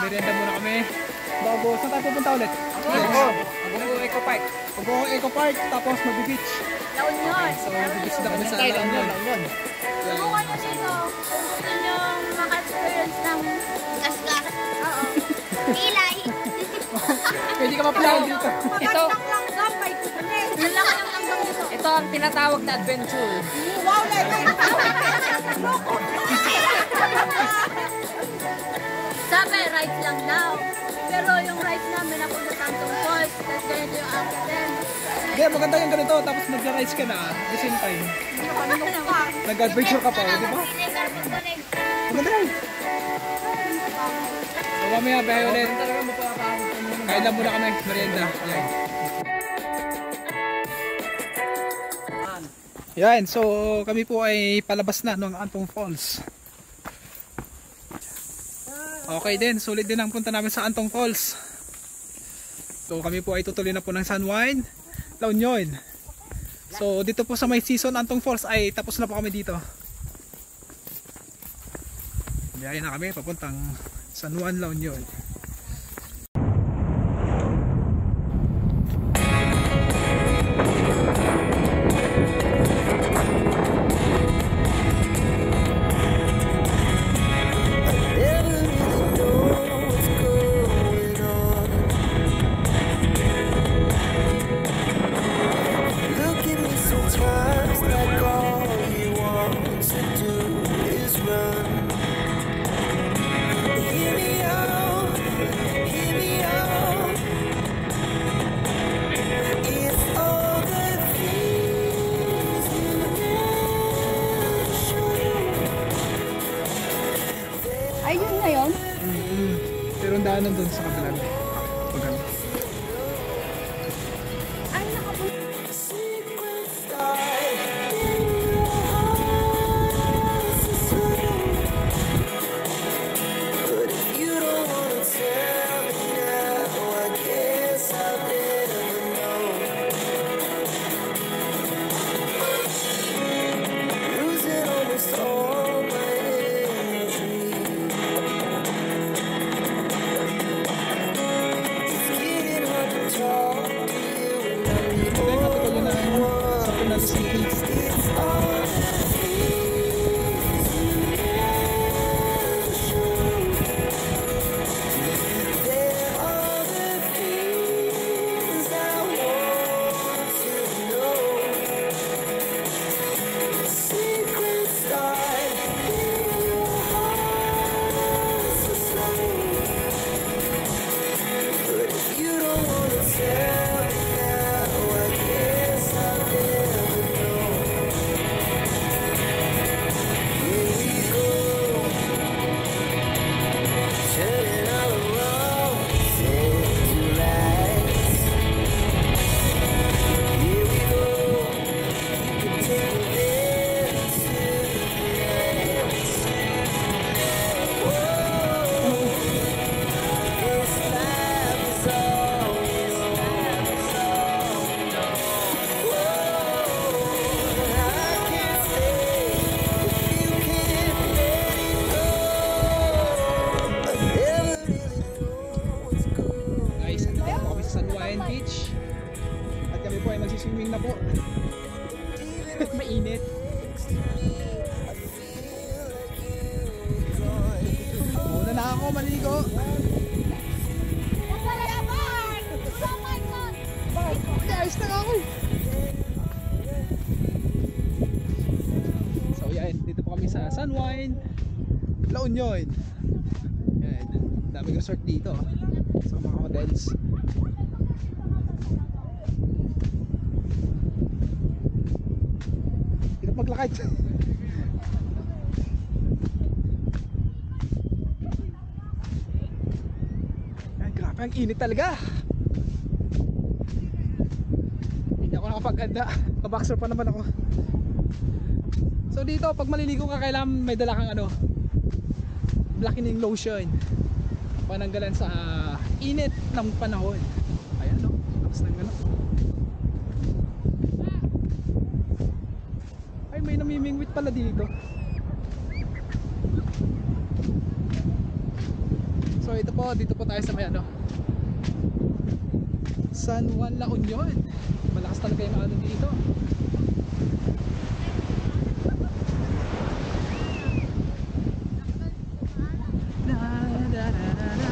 merienda muna kami. Bago, saan tayo pupunta ulit? Bago Eco Park. Bago Eco Park, tapos mag-beach. La Union. So, mag-beach na kami sa La Union. Kung ano dito, kung gusto nyo maka-experience ng gas-gas. Oo. Ilay. Pwede ka ma-fly dito. Ito, Langgam, may kukunin. Ang laki ng langgam dito. ito ang tinatawag na adventure. Wow, sabi, rides lang daw. Pero yung rides namin napunta Tantong Falls, tapos ganito yung accident. Hindi, maganda yung ganito. Tapos mag-rides ka na at the same time. Nag-adventure ka pa, di ba? Maganda yun. So, mamaya, bahay ulit. Kain lang muna kami, merienda. Ayan. Yan, so kami po ay palabas na ng Antong Falls. Okay din, sulit din ang punta namin sa Antong Falls. So kami po ay tutuloy na po ng San Juan, La Union. So dito po sa may season Antong Falls ay tapos na po kami dito. Biyahe na kami papuntang San Juan, La Union. Ayun na yun? Pero ang daanan doon sa kabilang. Maganda. Ay, nakapunta. Swimming na po. Mainit. Muna na ako maligo. Ayos na ako. So yan, dito po kami sa San Juan, La Union. Yan, daming resort dito sa mga hotels. Maglakad. Ay, grabe ang init talaga. Hindi ako nakapag-anda. Kaboxer pa naman ako. So dito pag maliligo ka kailangan may dala kang ano, blackening lotion, pananggalan sa init ng panahon. Ayan no, tapos ng gano'n. May namimingwit pala dito. So ito po, dito po tayo sa may ano, San Juan, La Union. Malakas talaga yung ano dito. Na, na, na, na, na.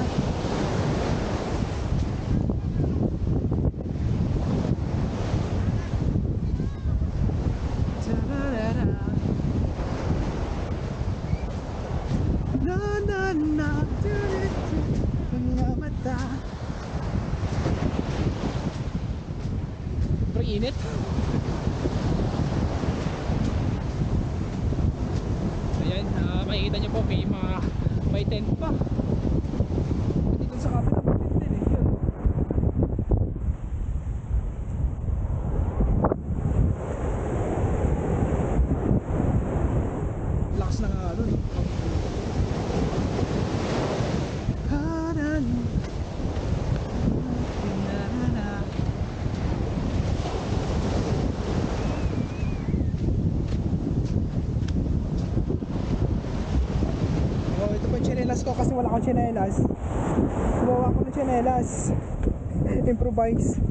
Na na na, mga mata. Pero init. Ayan, makikita nyo po may tent pa. Dito sa kapit may tent din eh. Yun. Lakas na nga ano eh. Oh, ito po yung tsinelas ko kasi wala akong tsinelas. Gumawa ako ng tsinelas. Improvise.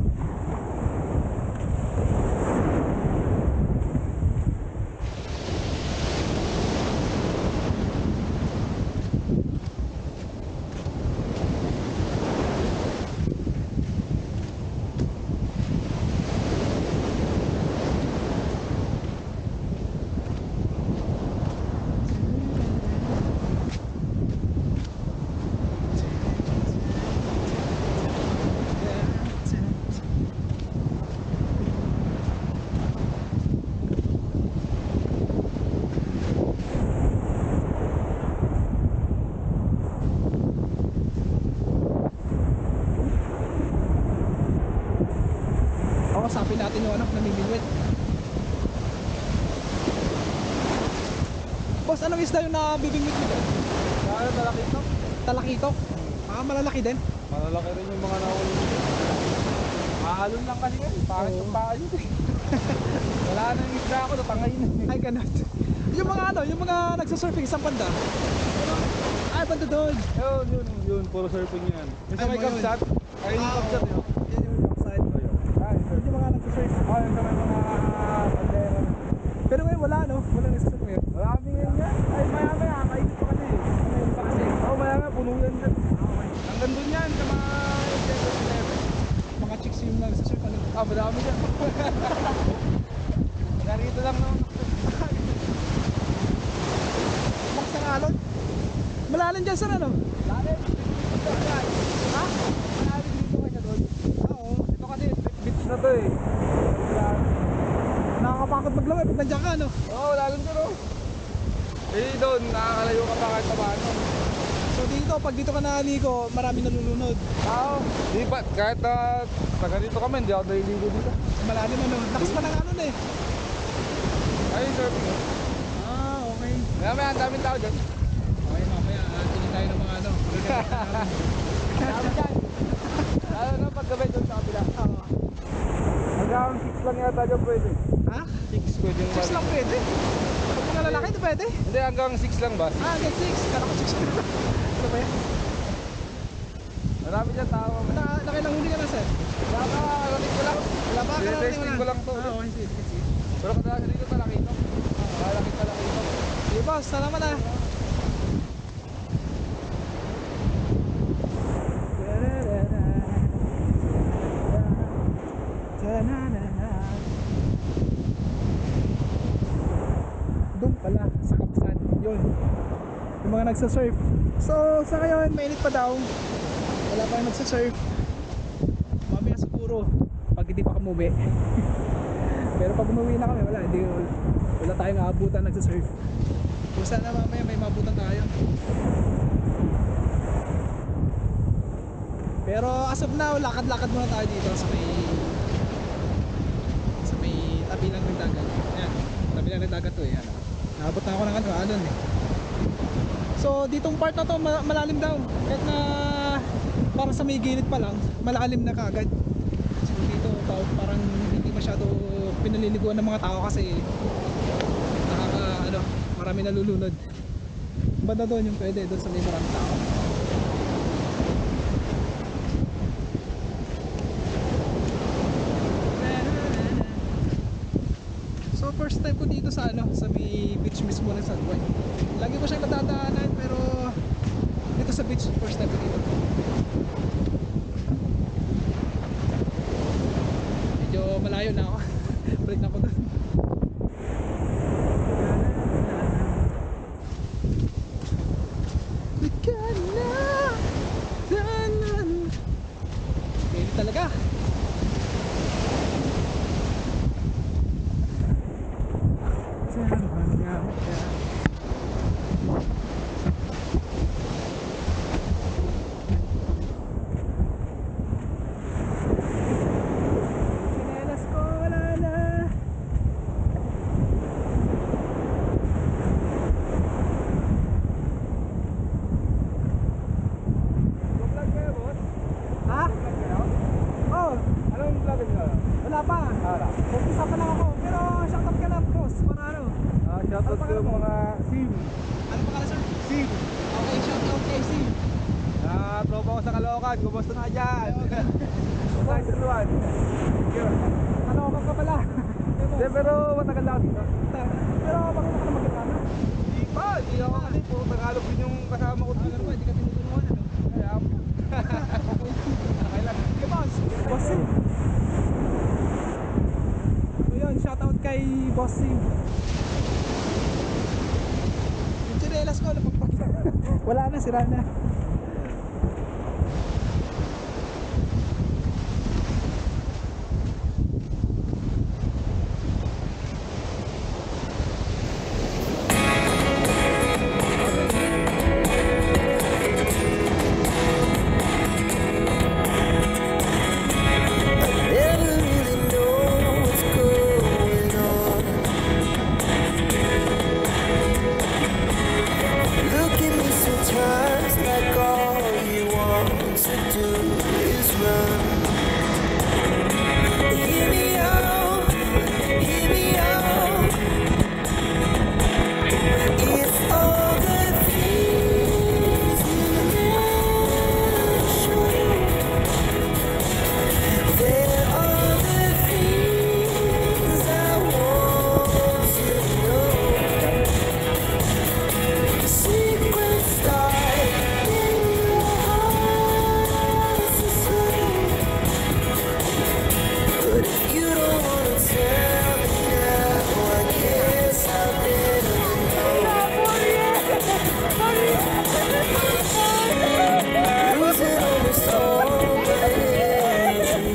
Kasapin natin yung anak na namimingwit. Boss, anong isda yung nabibingwit mo doon? Talakitok. Talakitok? Malalaki din? Malalaki rin yung mga nahuli. Mahalon lang kasi yan. Pangit yung paalo. Wala na yung isda ako, natangay na. Ay, ganun. Yung mga ano, yung mga nagsasurfing, isang banda? Ay, banda doon. Yun. Puro surfing yan. Yung sa Ay, may mo yun. kapsat. Ay, yung kapsat yun. Yan yung upside. Yung mga nagsasurfing. Yung sa may mga bandera. Pero ngayon wala, no? Walang nagsasurfing ngayon. Marami yan yan. Ay, maya-maya. Kainit pa kasi. Ngayon pa kasi. Oo, maya-maya. Puno yan dyan. Hanggang dun yan sa mga 7-11. Mga chicks yung nagsasurf, ano? Madami dyan. Narito lang naman. Max ng alon. Malalim dyan, sir, ano? Lalim. Ha? Malalim dito kayo doon. Oo. Ito kasi beach na to eh. Nakakapakot maglamay pag nandiyan ka, no? Oo, lalim to no. Eh doon, nakakalayo ka pa kahit paano. So dito, pag dito ka naligo, marami nalulunod. Oo. Di ba, kahit taga dito kami, hindi ako naliligo dito. Malalim, ano? Lakas pa ng alon eh. Ayun, surfing. Okay. Maya ang daming tao dyan. Okay, mamaya, tingin tayo ng mga ano. Dami dyan. Lalo na paggabi doon sa kabila. Hanggang 6 lang yata dyan pwede. Ha? 6 pwede yung 6 lang pwede? Pag mga lalaki, hindi pwede? Hindi, hanggang 6 lang ba? Hanggang 6. Kala ko 6 lang. Ano ba yan? Marami dyan tao. Nakilang huli ka na, sir? Wala ka, karating ko lang. Wala pa, Testing ko lang to. Okay, sige. Pero kadalasan dito talakito. Malaki talakito. Sige, boss. Salamat ah. Doon pala sa Kapsan. Yun. Yung mga nagsasurf. So sa ngayon mainit pa daw. Wala pa yung nagsasurf. Mamaya siguro pag hindi pa kami umuwi. Pero pag umuwi na kami wala tayong aabutan nagsasurf. So sana mamaya may maabutan tayo. Pero as of now, lakad-lakad muna tayo dito sa may tabi lang ng dagat. Ayan, tabi lang ng dagat to eh. Naabot na ako ng alon eh. So ditong part na to malalim daw. Kahit na parang sa may gilid pa lang, malalim na kagad. So dito parang hindi masyado pinaliliguan ng mga tao kasi marami nalulunod. Banda doon yung pwede, doon sa may maraming tao. time ko dito sa ano, sa may beach mismo ng San Juan. Lagi ko siyang nadadaanan pero dito sa beach first time ko dito. Medyo malayo na ako. Balik na ako doon. Hindi talaga. Sinelas ko wala na. Vlog kayo, boss? Ha? Vlog kayo? Oh, Anong vlog nyo? wala pa. Wala. Umpisa pa lang ako. Pero shoutout ka na, boss. Para ano? Shoutout ko yung mga sim. Ano pangalan, sir? Sim. Okay, shoutout kay Sim. Tropa ko sa Caloocan. Kumusta na dyan? Nice and one. Kalookan ka pala. Hindi, pero matagal lang dito. Pero bakit ka na mag-Ilocano? Hindi pa. Hindi ako kasi puro Tagalog din yung kasama ko Ano dito. naman, hindi ka tinutunuan, ano? Kaya, Okay lang. Okay, boss. Boss Sim. So yun, shoutout kay Boss Sim. Yung chinelas ko, napagpagyan. Wala na, sira na. Never really know what's going on. Look at me sometimes like all you want to do is run. Hear me out, hear me out. If all the things you never show, there are the things I want to know. Secrets die in your heart so slow. But if you don't wanna tell me now, I guess I better know. Losing almost all my energy.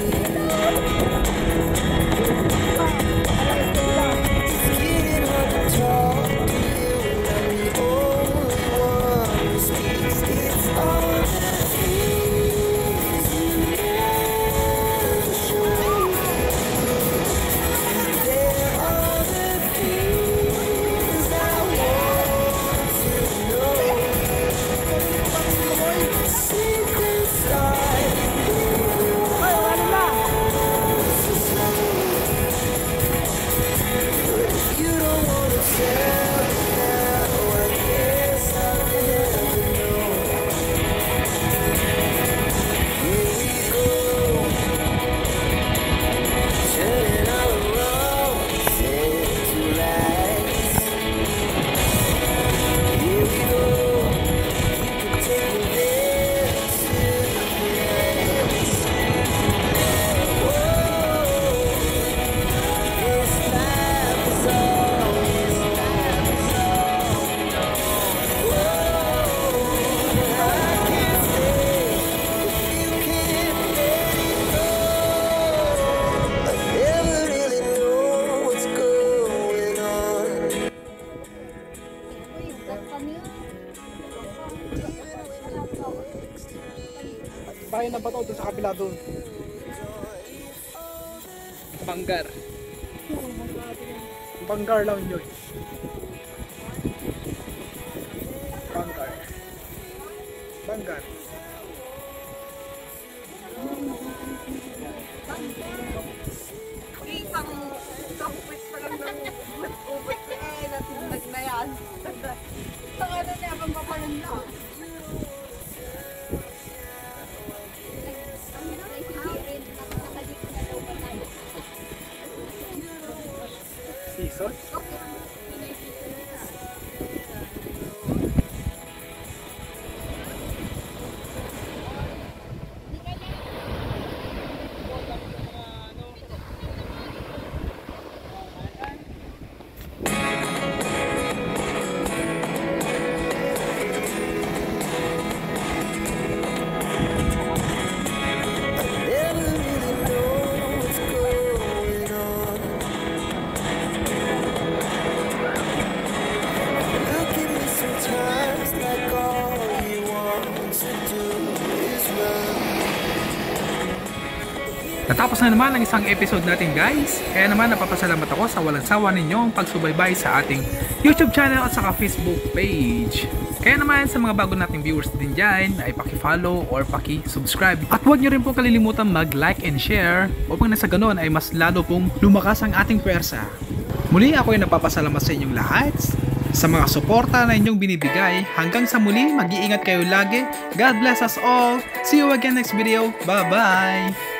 It's getting hard to talk to you, and I'm the only one who speaks. It's all the things you never show. There are the things I want to know. Secrets die in your heart so slow. But if you don't wanna tell me now, I guess I'll never know. Here we go, turning all around into lights. Here we go, you can take me there to the place. Whoa, this life is all this life is all. Whoa, I can't stay if you can't let it go. I never really know what's going on. Bahay na ba ito sa kabila doon? Banggar. Banggar lang yun. Banggar. Banggar. Isang kapit pa lang ng ubit natindag na yan. Sa ano niya, kang papalan na. Sis. season. Never really know what's going on. Look at me sometimes like all you want to do is run. Natapos na naman ang isang episode natin guys. Kaya naman napapasalamat ako sa walang sawa ninyong pagsubaybay sa ating YouTube channel at saka Facebook page. Kaya naman sa mga bago nating viewers din dyan ay paki-follow or paki-subscribe. At huwag nyo rin pong kalilimutan mag-like and share upang nasa ganon ay mas lalo pong lumakas ang ating pwersa. Muli ako ay napapasalamat sa inyong lahat sa mga suporta na inyong binibigay. Hanggang sa muli, mag-iingat kayo lagi. God bless us all. See you again next video. Bye-bye!